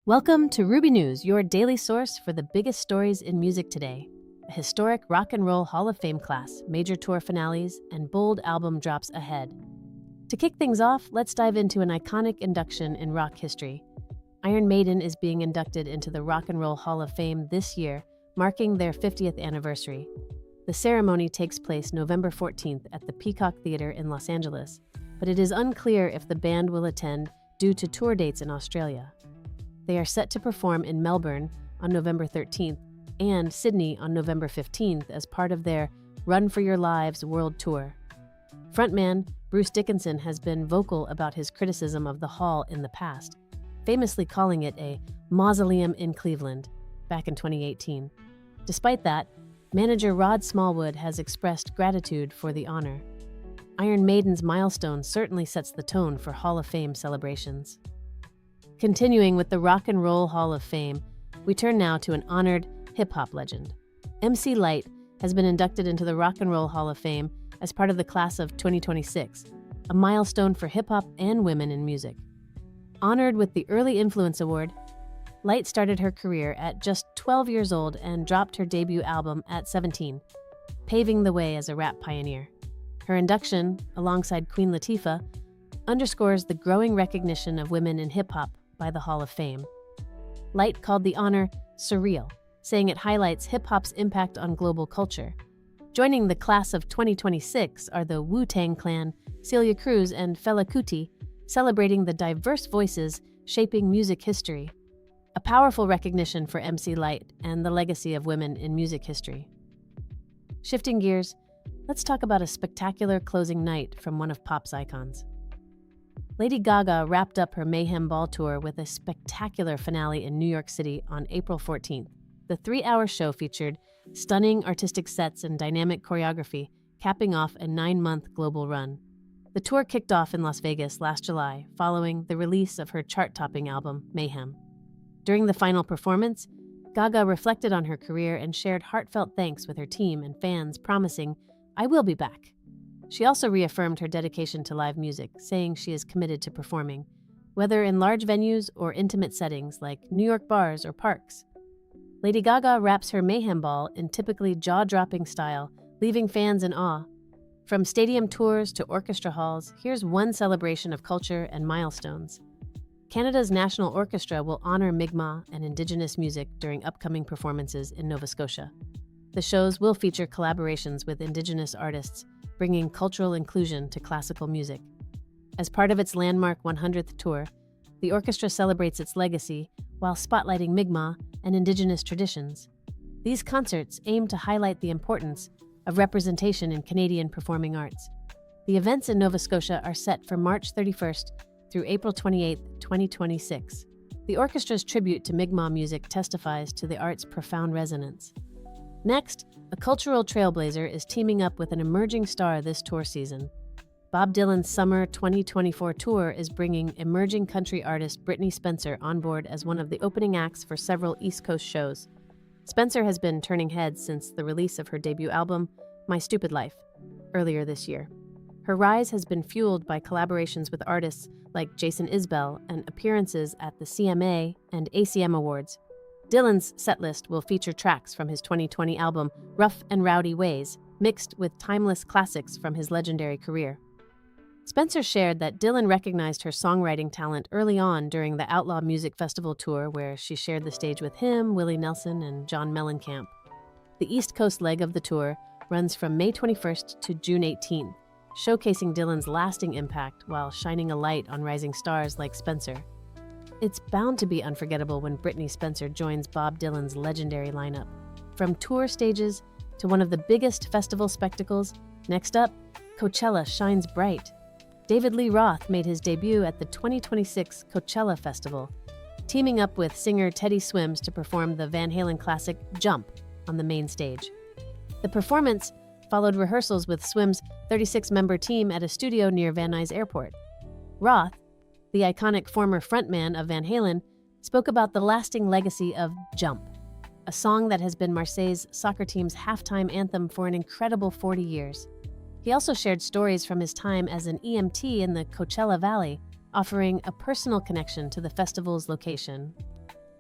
Welcome to Ruby News, your daily source for the biggest stories in music today. A historic rock and roll Hall of Fame class, major tour finales, and bold album drops ahead. To kick things off, let's dive into an iconic induction in rock history. Iron Maiden is being inducted into the Rock and Roll Hall of Fame this year, marking their 50th anniversary. The ceremony takes place November 14th at the Peacock Theatre in Los Angeles, but it is unclear if the band will attend due to tour dates in Australia. They are set to perform in Melbourne on November 13th and Sydney on November 15th as part of their Run for Your Lives World Tour. Frontman Bruce Dickinson has been vocal about his criticism of the hall in the past, famously calling it a mausoleum in Cleveland back in 2018. Despite that, manager Rod Smallwood has expressed gratitude for the honor. Iron Maiden's Milestones certainly sets the tone for Hall of Fame celebrations. Continuing with the Rock and Roll Hall of Fame, we turn now to an honored hip-hop legend. MC Lyte has been inducted into the Rock and Roll Hall of Fame as part of the class of 2026, a milestone for hip-hop and women in music. Honored with the Early Influence Award, Lyte started her career at just 12 years old and dropped her debut album at 17, paving the way as a rap pioneer. Her induction, alongside Queen Latifah, underscores the growing recognition of women in hip-hop by the Hall of Fame. Lyte called the honor surreal, saying it highlights hip-hop's impact on global culture. Joining the class of 2026 are the Wu-Tang Clan, Celia Cruz, and Fela Kuti, celebrating the diverse voices shaping music history. A powerful recognition for MC Lyte and the legacy of women in music history. Shifting gears, let's talk about a spectacular closing night from one of pop's icons. Lady Gaga wrapped up her Mayhem Ball tour with a spectacular finale in New York City on April 14th. The 3-hour show featured stunning artistic sets and dynamic choreography, capping off a 9-month global run. The tour kicked off in Las Vegas last July, following the release of her chart-topping album, Mayhem. During the final performance, Gaga reflected on her career and shared heartfelt thanks with her team and fans, promising, "I will be back." She also reaffirmed her dedication to live music, saying she is committed to performing, whether in large venues or intimate settings like New York bars or parks. Lady Gaga wraps her Mayhem Ball in typically jaw-dropping style, leaving fans in awe. From stadium tours to orchestra halls, here's one celebration of culture and milestones. Canada's National Orchestra will honor Mi'kmaq and Indigenous music during upcoming performances in Nova Scotia. The shows will feature collaborations with Indigenous artists, bringing cultural inclusion to classical music. As part of its landmark 100th tour, the orchestra celebrates its legacy while spotlighting Mi'kmaq and Indigenous traditions. These concerts aim to highlight the importance of representation in Canadian performing arts. The events in Nova Scotia are set for March 31st through April 28, 2026. The orchestra's tribute to Mi'kmaq music testifies to the art's profound resonance. Next, a cultural trailblazer is teaming up with an emerging star this tour season. Bob Dylan's Summer 2024 tour is bringing emerging country artist Brittney Spencer on board as one of the opening acts for several East Coast shows. Spencer has been turning heads since the release of her debut album, My Stupid Life, earlier this year. Her rise has been fueled by collaborations with artists like Jason Isbell and appearances at the CMA and ACM Awards. Dylan's setlist will feature tracks from his 2020 album, Rough and Rowdy Ways, mixed with timeless classics from his legendary career. Spencer shared that Dylan recognized her songwriting talent early on during the Outlaw Music Festival tour, where she shared the stage with him, Willie Nelson, and John Mellencamp. The East Coast leg of the tour runs from May 21st to June 18th, showcasing Dylan's lasting impact while shining a light on rising stars like Spencer. It's bound to be unforgettable when Brittney Spencer joins Bob Dylan's legendary lineup. From tour stages to one of the biggest festival spectacles, next up, Coachella shines bright. David Lee Roth made his debut at the 2026 Coachella Festival, teaming up with singer Teddy Swims to perform the Van Halen classic Jump on the main stage. The performance followed rehearsals with Swims' 36-member team at a studio near Van Nuys Airport. Roth, the iconic former frontman of Van Halen, spoke about the lasting legacy of Jump, a song that has been Marseille's soccer team's halftime anthem for an incredible 40 years. He also shared stories from his time as an EMT in the Coachella Valley, offering a personal connection to the festival's location.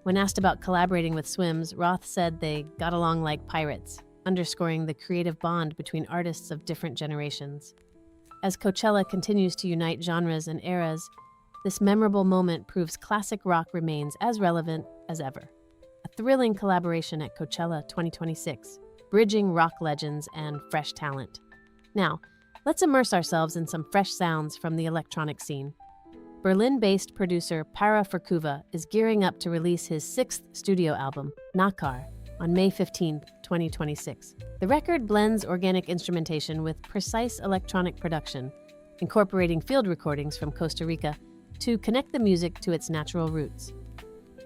When asked about collaborating with Swims, Roth said they got along like pirates, underscoring the creative bond between artists of different generations. As Coachella continues to unite genres and eras, this memorable moment proves classic rock remains as relevant as ever. A thrilling collaboration at Coachella 2026, bridging rock legends and fresh talent. Now, let's immerse ourselves in some fresh sounds from the electronic scene. Berlin-based producer Parra for Cuva is gearing up to release his 6th studio album, Nacar, on May 15, 2026. The record blends organic instrumentation with precise electronic production, incorporating field recordings from Costa Rica to connect the music to its natural roots.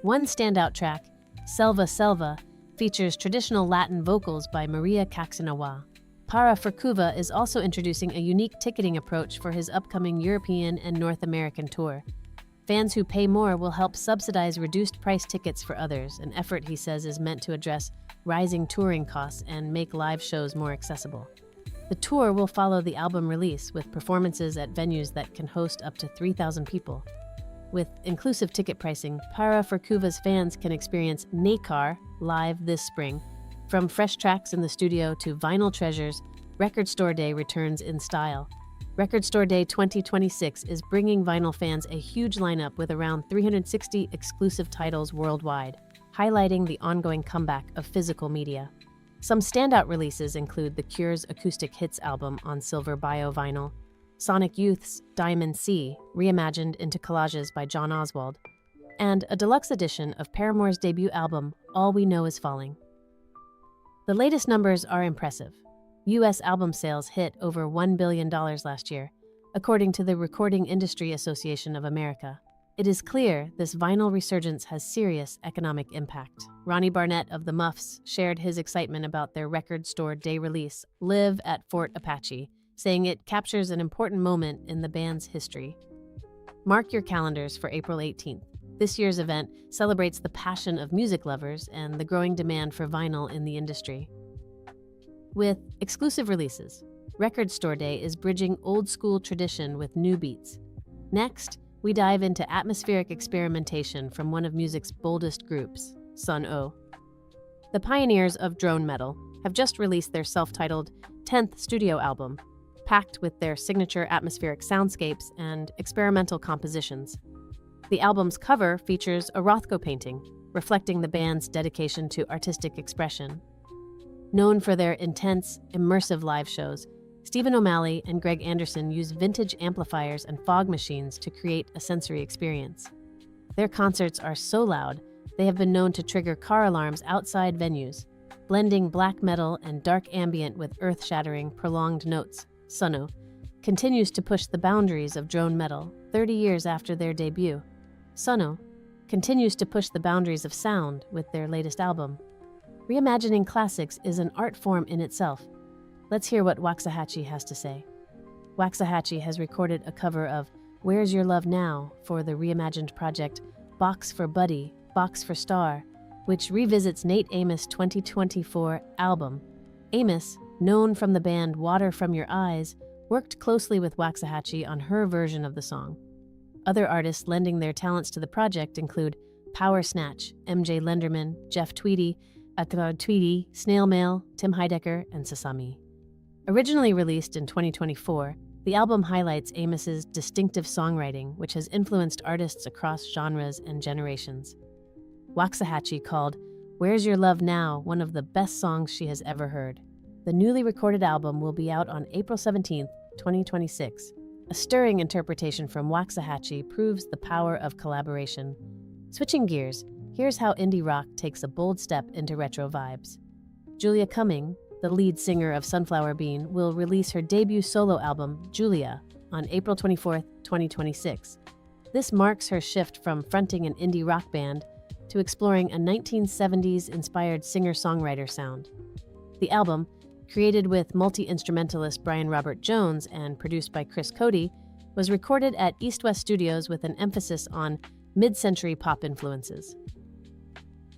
One standout track, Selva Selva, features traditional Latin vocals by Maria Caxinawa. Parra for Cuva is also introducing a unique ticketing approach for his upcoming European and North American tour. Fans who pay more will help subsidize reduced price tickets for others, an effort he says is meant to address rising touring costs and make live shows more accessible. The tour will follow the album release with performances at venues that can host up to 3,000 people. With inclusive ticket pricing, Parra for Cuva's fans can experience Nacar live this spring. From fresh tracks in the studio to vinyl treasures, Record Store Day returns in style. Record Store Day 2026 is bringing vinyl fans a huge lineup with around 360 exclusive titles worldwide, highlighting the ongoing comeback of physical media. Some standout releases include The Cure's Acoustic Hits album on Silver Bio vinyl, Sonic Youth's Diamond Sea, reimagined into collages by John Oswald, and a deluxe edition of Paramore's debut album, All We Know Is Falling. The latest numbers are impressive. U.S. album sales hit over $1 billion last year, according to the Recording Industry Association of America. It is clear this vinyl resurgence has serious economic impact. Ronnie Barnett of the Muffs shared his excitement about their Record Store Day release, Live at Fort Apache, saying it captures an important moment in the band's history. Mark your calendars for April 18th. This year's event celebrates the passion of music lovers and the growing demand for vinyl in the industry. With exclusive releases, Record Store Day is bridging old-school tradition with new beats. Next, we dive into atmospheric experimentation from one of music's boldest groups, Sunn. The pioneers of drone metal have just released their self-titled 10th studio album, packed with their signature atmospheric soundscapes and experimental compositions. The album's cover features a Rothko painting, reflecting the band's dedication to artistic expression. Known for their intense, immersive live shows, Stephen O'Malley and Greg Anderson use vintage amplifiers and fog machines to create a sensory experience. Their concerts are so loud, they have been known to trigger car alarms outside venues, blending black metal and dark ambient with earth-shattering, prolonged notes. Sunn continues to push the boundaries of drone metal 30 years after their debut. Sunn continues to push the boundaries of sound with their latest album. Reimagining classics is an art form in itself. Let's hear what Waxahatchee has to say. Waxahatchee has recorded a cover of Where's Your Love Now for the reimagined project Box for Buddy, Box for Star, which revisits Nate Amos' 2024 album. Amos, known from the band Water From Your Eyes, worked closely with Waxahatchee on her version of the song. Other artists lending their talents to the project include Power Snatch, MJ Lenderman, Jeff Tweedy, Akbar Tweedy, Snail Mail, Tim Heidecker, and Sasami. Originally released in 2024, the album highlights Amos's distinctive songwriting, which has influenced artists across genres and generations. Waxahatchee called Where's Your Love Now one of the best songs she has ever heard. The newly recorded album will be out on April 17, 2026. A stirring interpretation from Waxahatchee proves the power of collaboration. Switching gears, here's how indie rock takes a bold step into retro vibes. Julia Cumming, the lead singer of Sunflower Bean, will release her debut solo album, Julia, on April 24, 2026. This marks her shift from fronting an indie rock band to exploring a 1970s-inspired singer-songwriter sound. The album, created with multi-instrumentalist Brian Robert Jones and produced by Chris Cody, was recorded at East West Studios with an emphasis on mid-century pop influences.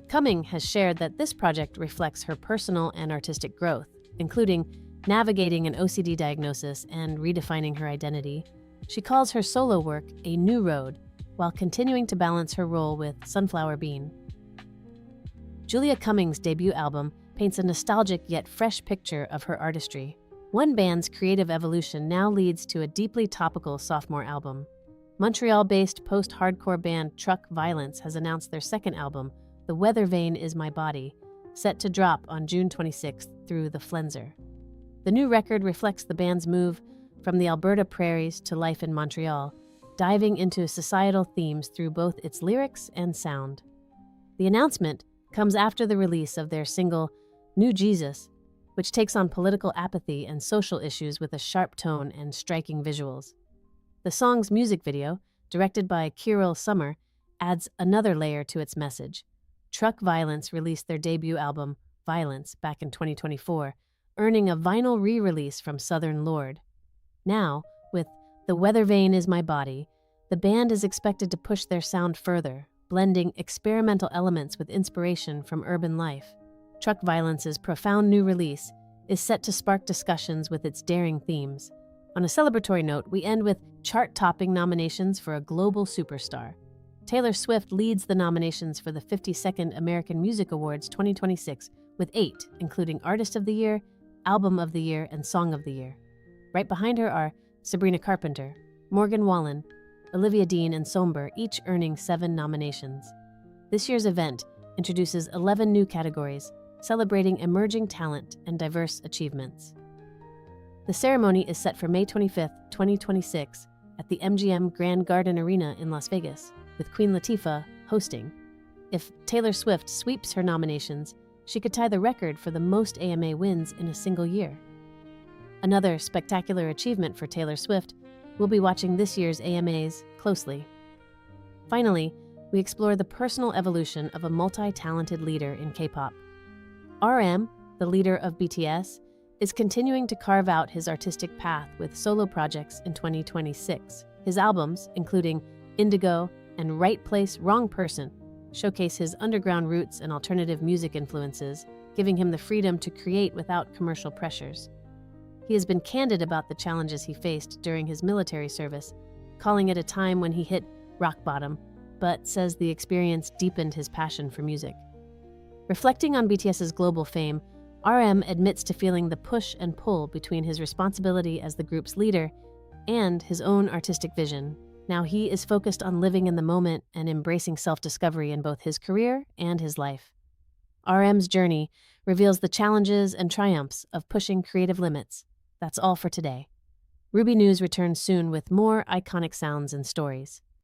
Cumming has shared that this project reflects her personal and artistic growth, including navigating an OCD diagnosis and redefining her identity. She calls her solo work a new road, while continuing to balance her role with Sunflower Bean. Julia Cumming's debut album paints a nostalgic yet fresh picture of her artistry. One band's creative evolution now leads to a deeply topical sophomore album. Montreal-based post-hardcore band Truck Violence has announced their second album, The Weathervane Is My Body, set to drop on June 26th through The Flenser. The new record reflects the band's move from the Alberta prairies to life in Montreal, diving into societal themes through both its lyrics and sound. The announcement comes after the release of their single, New Jesus, which takes on political apathy and social issues with a sharp tone and striking visuals. The song's music video, directed by Kirill Summer, adds another layer to its message. Truck Violence released their debut album, Violence, back in 2024, earning a vinyl re-release from Southern Lord. Now, with The Weathervane Is My Body, the band is expected to push their sound further, blending experimental elements with inspiration from urban life. Truck Violence's profound new release is set to spark discussions with its daring themes. On a celebratory note, we end with chart-topping nominations for a global superstar. Taylor Swift leads the nominations for the 52nd American Music Awards 2026 with 8, including Artist of the Year, Album of the Year, and Song of the Year. Right behind her are Sabrina Carpenter, Morgan Wallen, Olivia Dean, and Somber, each earning 7 nominations. This year's event introduces 11 new categories, celebrating emerging talent and diverse achievements. The ceremony is set for May 25, 2026, at the MGM Grand Garden Arena in Las Vegas, with Queen Latifah hosting. If Taylor Swift sweeps her nominations, she could tie the record for the most AMA wins in a single year. Another spectacular achievement for Taylor Swift will be watching this year's AMAs closely. Finally, we explore the personal evolution of a multi-talented leader in K-pop. RM, the leader of BTS, is continuing to carve out his artistic path with solo projects in 2026. His albums, including Indigo and Right Place, Wrong Person, showcase his underground roots and alternative music influences, giving him the freedom to create without commercial pressures. He has been candid about the challenges he faced during his military service, calling it a time when he hit rock bottom, but says the experience deepened his passion for music. Reflecting on BTS's global fame, RM admits to feeling the push and pull between his responsibility as the group's leader and his own artistic vision. Now he is focused on living in the moment and embracing self-discovery in both his career and his life. RM's journey reveals the challenges and triumphs of pushing creative limits. That's all for today. Ruby News returns soon with more iconic sounds and stories.